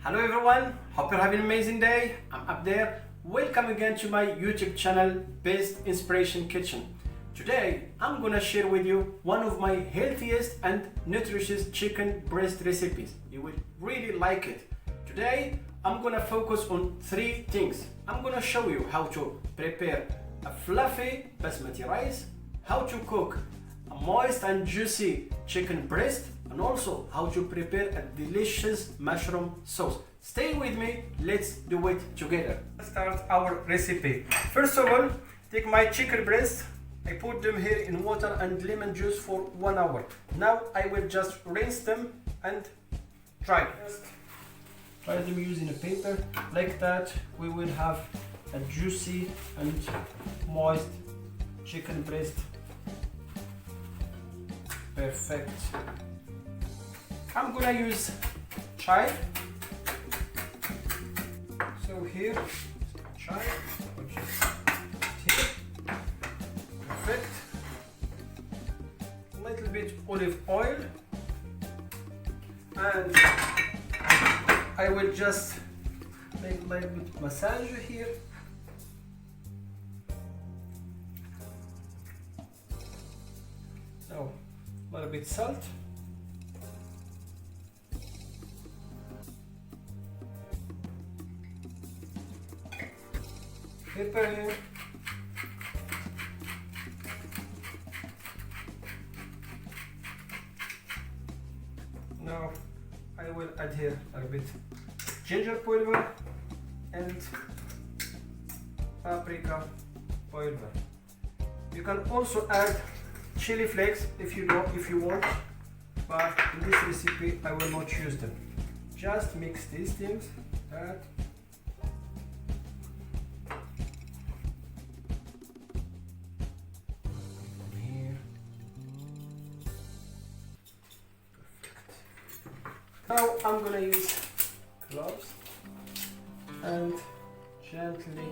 Hello everyone, hope you're having an amazing day. I'm up there. Welcome again to my YouTube channel, Best Inspiration Kitchen. Today, I'm gonna share with you one of my healthiest and nutritious chicken breast recipes. You will really like it. Today, I'm gonna focus on three things. I'm gonna show you how to prepare a fluffy basmati rice, how to cook a moist and juicy chicken breast, and also how to prepare a delicious mushroom sauce. Stay with me, let's do it together. Let's start our recipe. First of all, take my chicken breast. I put them here in water and lemon juice for 1 hour. Now I will just rinse them and dry. Just dry them using a paper. Like that, we will have a juicy and moist chicken breast. Perfect. I'm gonna use chive. So here, chive, which is here. Perfect. A little bit olive oil, and I will just make a little bit massage here. So a little bit salt. Pepper here. Now I will add here a bit ginger pulver and paprika pulver. You can also add chili flakes if you want, but in this recipe I will not use them. Just mix these things. That. Now I'm gonna use gloves and gently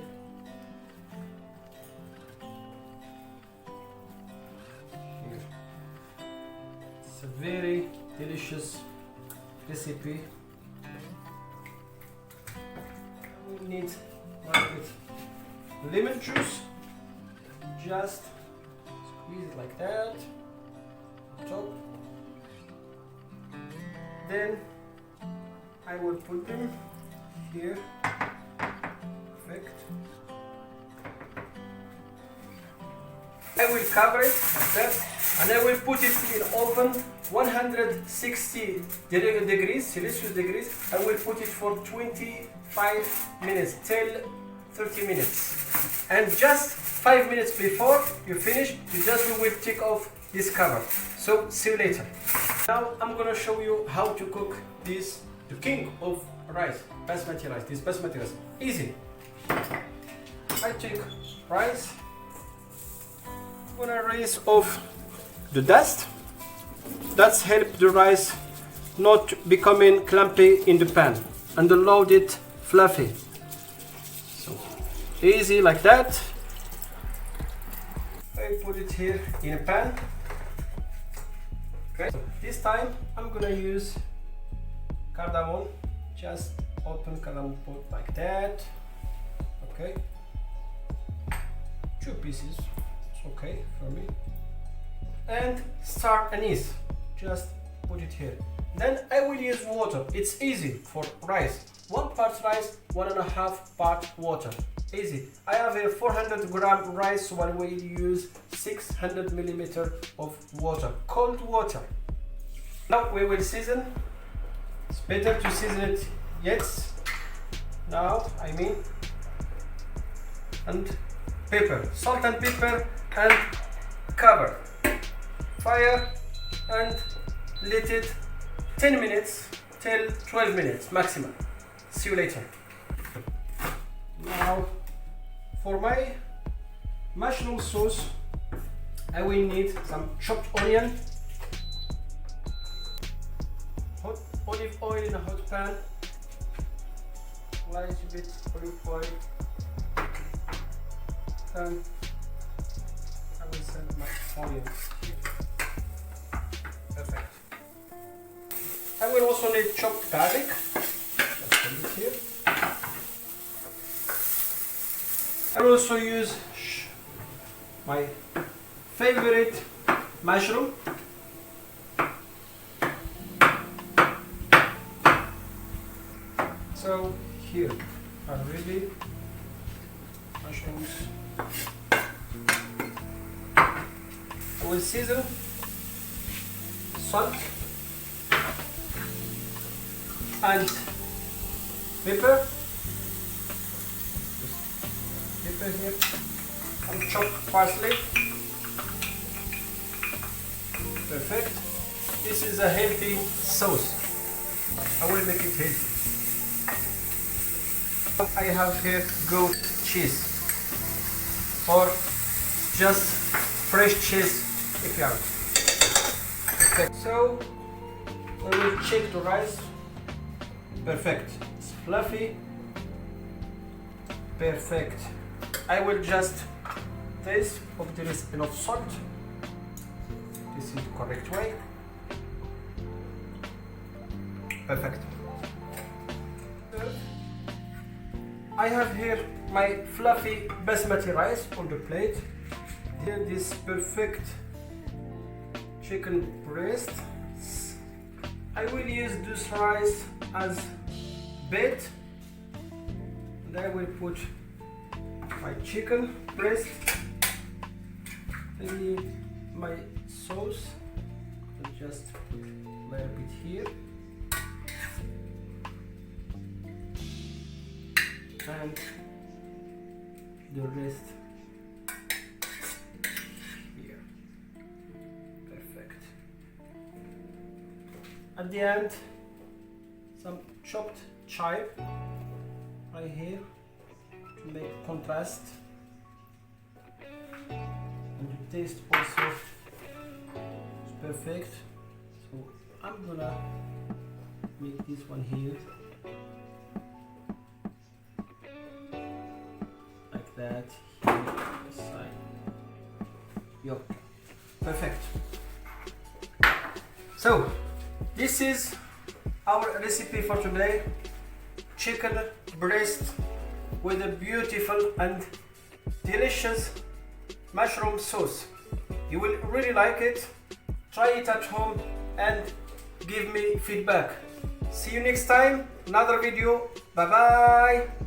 here. It's a very delicious recipe. We need a little bit lemon juice. Just squeeze it like that on top. Then I will put them here. Perfect. I will cover it like that, and I will put it in oven 160 degrees Celsius. I will put it for 25 minutes till 30 minutes. And just 5 minutes before you finish, you just will take off this cover. So see you later. Now I'm gonna show you how to cook this, the king of rice, basmati rice. This basmati rice, easy. I take rice. I'm gonna rinse off the dust. That's help the rice not becoming clumpy in the pan and allow it fluffy. So easy like that. I put it here in a pan. Okay. So this time I'm gonna use cardamom. Just open cardamom pot like that. Okay. 2 pieces. It's okay for me. And star anise. Just put it here. Then I will use water. It's easy for rice. 1 part rice, 1.5 part water. Easy. I have a 400 gram rice, so I will use 600 millimeter of water, cold water. Now we will season. It's better to season it and pepper, salt and pepper, and cover fire and let it 10 minutes till 12 minutes maximum. See you later. Now for my mushroom sauce, I will need some chopped onion, hot olive oil in a hot pan, light bit olive oil, and I will send my onions here. Perfect. I will also need chopped garlic. Just I also use my favorite mushroom. So here are ready mushrooms. I will season, salt and pepper. Pepper here, some chopped parsley. Perfect. This is a healthy sauce. I will make it healthy. I have here goat cheese or just fresh cheese if you have. Perfect. So I will check the rice. Perfect. It's fluffy. Perfect. I will just taste if there is enough salt. This is the correct way. Perfect. I have here my fluffy basmati rice on the plate. Here this perfect chicken breast. I will use this rice as bait, and I will put my chicken breast, maybe my sauce. I'll just put a little bit here, and the rest here. Perfect. At the end, some chopped chive right here to make contrast, and the taste also is perfect. So I'm gonna make this one here like that, here this side. Yup, perfect. So this is our recipe for today: chicken breast with a beautiful and delicious mushroom sauce. You will really like it. Try it at home and give me feedback. See you next time, another video. Bye bye.